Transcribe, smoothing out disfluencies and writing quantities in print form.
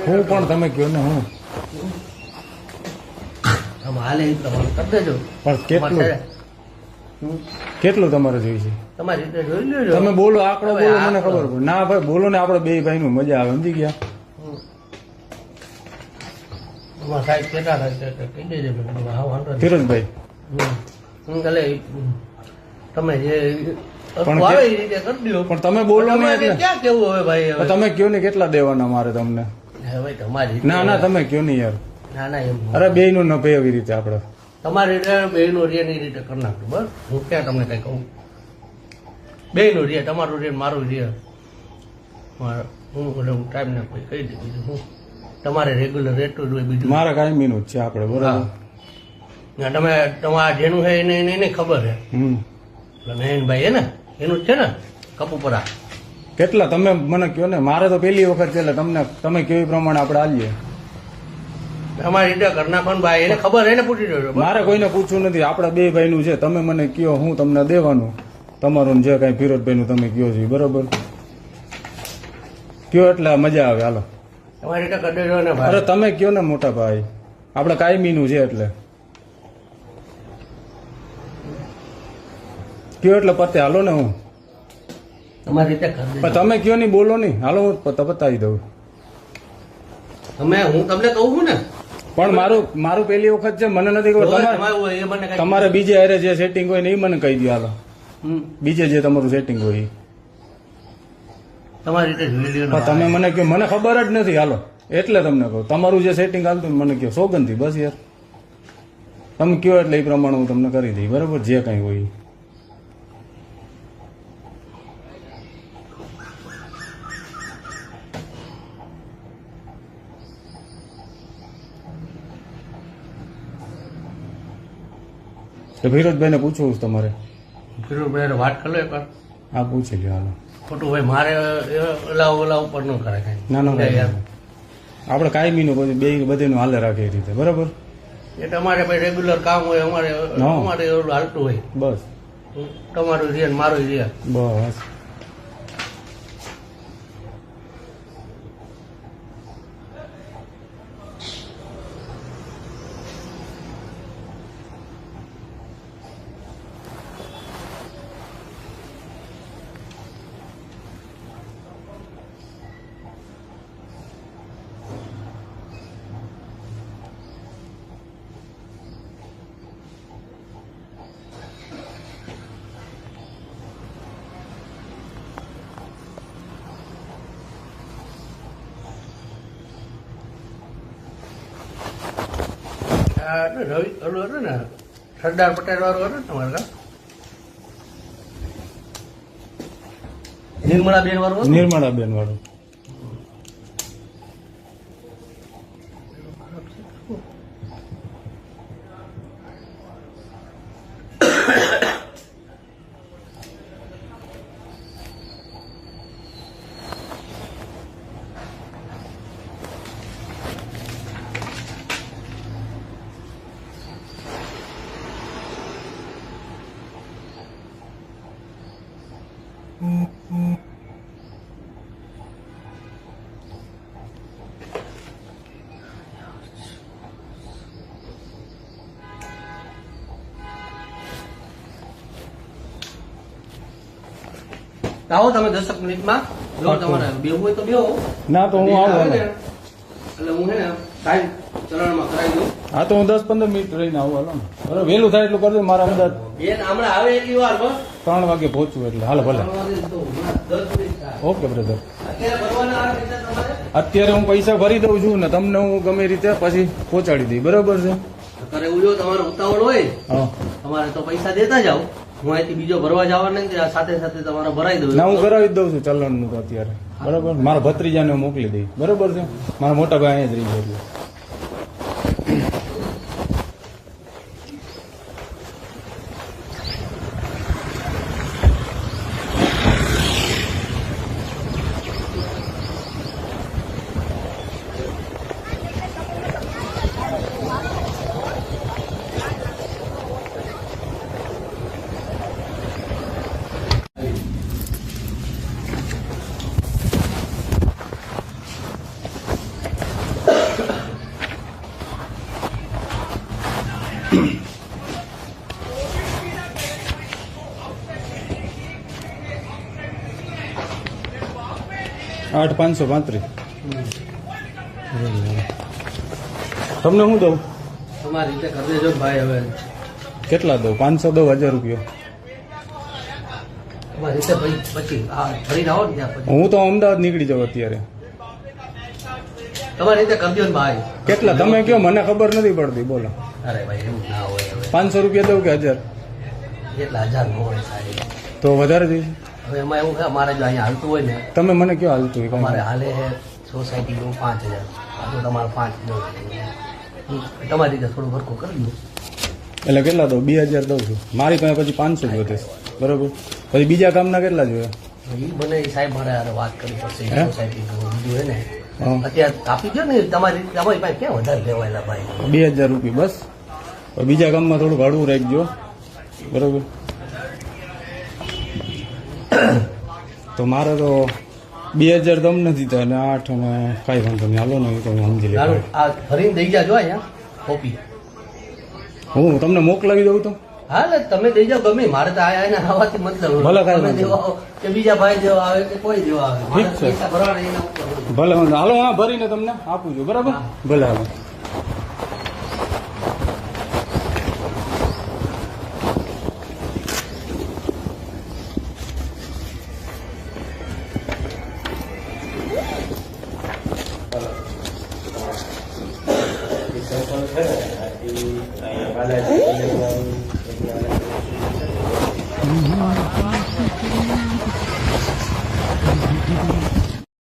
હું પણ તમે કયો ને હું હાલે એ પ્રમાણે કરી દેજો. પણ કેટલું કેટલું તમારે જોઈએ છે? તમારી રીતે જોઈ લેજો. તમે બોલો આંકડો બોલો મને ખબર પડે. ના ભાઈ બોલો ને, આપણે બે ભાઈ નું મજા આવે, સમજી ગયા? તમારા સાહેબ કેટલા થાય છે કહી દેજો. હા વાંધો નહીં. ફિરોજભાઈ એટલે તમે જે પણ આવે એ રીતે કરી દો. પણ તમે બોલો ને તમારે એટલે ક્યાં કેવું હવે ભાઈ? હવે તમે કયો ને કેટલા દેવાના મારે તમને? હવે તમારી રીતે. ના ના તમે કયો ને યાર. ના ના એમ અરે બે નું ન પે એવી રીતે આપડે તમારી રીતે બેનું રિયાની રીતે કરી નાખજો. બસ હું ક્યાં તમને કઈ કહું? બેનું રિયા, તમારું રિયા, મારું રિયા. હું ટાઈમ ના કોઈ કહી દે. બીજું હું તમારે રેગ્યુલર રેટું જ હોય. બીજું મારા કાયમી નું જ છે આપડે, બરાબર? ના તમે તમારા જેનું છે એને ખબર છે. નયનભાઈ હે ને એનું જ છે ને કપુપરા. કેટલા તમે મને કયો ને, મારે તો પહેલી વખત છે એટલે તમને તમે કેવી પ્રમાણે આપણે આલીએ. અમારી રીતે ઘર નાખવાનું ભાઈ એને ખબર એને પૂછી દેજો. મારે કોઈને પૂછવું નથી, આપડા બે ભાઈ નું છે. તમે મને કયો, હું તમને દેવાનું. તમારું જે કઈ ફિરોજભાઈ નું તમે કયો છો, બરોબર? કયો એટલે મજા આવે. હાલો તમારી રીતે કરી દેજો ને ભાઈ. અરે તમે કયો ને મોટા ભાઈ, આપડે કાયમી નું છે એટલે કયો એટલે પતે. હાલો ને હું તમારી રીતે કરી દેજો. પણ તમે કયો નહીં, બોલો નહીં. હાલો હું પતાવી દઉં. હું તમને કહું છું ને. પણ મારું પહેલી વખત છે, મને નથી ખબર. તમારે બીજે હારે જે સેટિંગ હોય ને એ મને કહી દો. હાલો બીજે જે તમારું સેટિંગ હોય એ તમારી રીતે જોઈ લ્યો. પણ તમે મને કહો, મને ખબર જ નથી. હાલો એટલે તમને કહું, તમારું જે સેટિંગ હાલતું ને મને કહો, સોગંદથી બસ યાર. તમે કહો એટલે એ પ્રમાણે હું તમને કરી દઈ, બરાબર? જે કઈ હોય એ. તો ફિરોજભાઈ ને પૂછવું છે તમારે? ફિરોજભાઈ વાત કરી લો એકવાર. હા પૂછી લ્યો. હાલો ખોટું ભાઈ મારે ઓલા ઉપર ન કરે કઈ. ના ના આપણે કાયમી નું બે બધે નું હાલે રાખે એ રીતે, બરાબર? એ તમારે ભાઈ રેગ્યુલર કામ હોય, અમારે એવું હાલતું હોય. બસ તમારું રિયા ને મારું રિયા. બસ રવિ ઓલું હતું ને સરદાર પટેલ વાળું હતું ને તમારે નિર્મળાબેન વાળું. નિર્મળાબેન વાળું. આવો તમે 10 મિનિટમાં. જો તમારે બેવું હોય તો બેવો. ના તો હું આવું. એટલે હું હે ને ટાઈમ ચલણમાં કરાવી દઉં. હા તો હું 10-15 મિનિટ રહીને આવું. હાલો ને બરાબર, વહેલું થાય એટલું કરજો. મારા અમદાવાદ બેન હમણાં આવે એટલી વાર બસ 3 વાગે પહોંચવું એટલે. હાલો ભલે. 10 મિનિટ થાય. Okay brother. અત્યારે ભરવાના આ રીતે તમારે અત્યારે હું પૈસા ભરી દઉં છું ને તમને હું ગમે રીતે પછી પહોંચાડી દઈ, બરાબર છે? કરે એવું જો તમારે ઉતાવળ હોય હા તમારે તો પૈસા દેતા જાઓ. હું અહીંથી બીજો ભરવા જવાના નથી, આ સાથે સાથે તમારે ભરાઈ દઉં. ના હું કરાવી જ દઉં છું ચલણનું તો અત્યારે, બરાબર? મારા ભત્રીજાને હું મોકલી દઈ, બરાબર છે? મારા મોટા ભાઈ અહીંયા જ રહી છે. 8,535. તમને શું દઉં? તમારી રીતે કરી દેજો ને ભાઈ. હવે કેટલા દઉં? 500 દઉં? 1000 રૂપિયા? તમારી રીતે ભાઈ પછી ફરીને આવો ને ત્યાં પછી હું તો અમદાવાદ નીકળી જાઉં અત્યારે. તમારી રીતે કરી દો ને ભાઈ. કેટલા તમે કયો, મને ખબર નથી પડતી. બોલો. અરે ભાઈ એવું ના હોય. હવે 500 રૂપિયા દઉં કે 1000? એટલા 1000 નો હોય સાહેબ. તો વધારે જોઈએ. હવે એમાં એવું છે અમારે જો અહીંયા હાલતું હોય ને, તમે મને કયો હાલતું હોય અમારે કાંઈ? હાલે છે સોસાયટીનું 5000. આ તો તમારે 5 તમારી રીતે થોડું ભરખું કરી દો. એટલે કેટલા દઉં? 2000 દઉં છું. મારી પાસે પછી 500 જ વધે છે. બરોબર. પછી બીજા કામના કેટલા જોઈએ? એ બને એ સાહેબ મારે હારે વાત કરવી પડશે. હે? સોસાયટીનું બીજું હોય ને હા. અત્યારે આપી દો ને. તમારી પાસે ક્યાં વધારે લેવાયેલા ભાઈ? 2000 રૂપિયા બસ. હવે બીજા કામમાં થોડુંક હળવું રાખજો. બરોબર. તો મારે તો 2000 દમ નથી થતા અને 8 અને કાંઈ વાંધો નહીં. હાલો ને એ તો હું સમજી લઈશ. સારું, આ ભરીને દઈ જાજો અહીંયા કોપી. હું તમને મોકલાવી દઉં તો? હા એટલે તમે દઈ જાઓ ગમે. મારે તો આયા એના આવવાથી મતલબ ભલે કાંઈ તમે વાંધો દેવા આવો કે બીજા ભાઈ દેવા આવે કે કોઈ દેવા આવે. મારે ઠીક છે. પૈસા ભરવાના એના ઉપર હોય. ભલે વાંધો. હાલો હા ભરીને તમને આપું છું. બરાબર. હા. ભલે હાલો. અહીંયા બાલાજી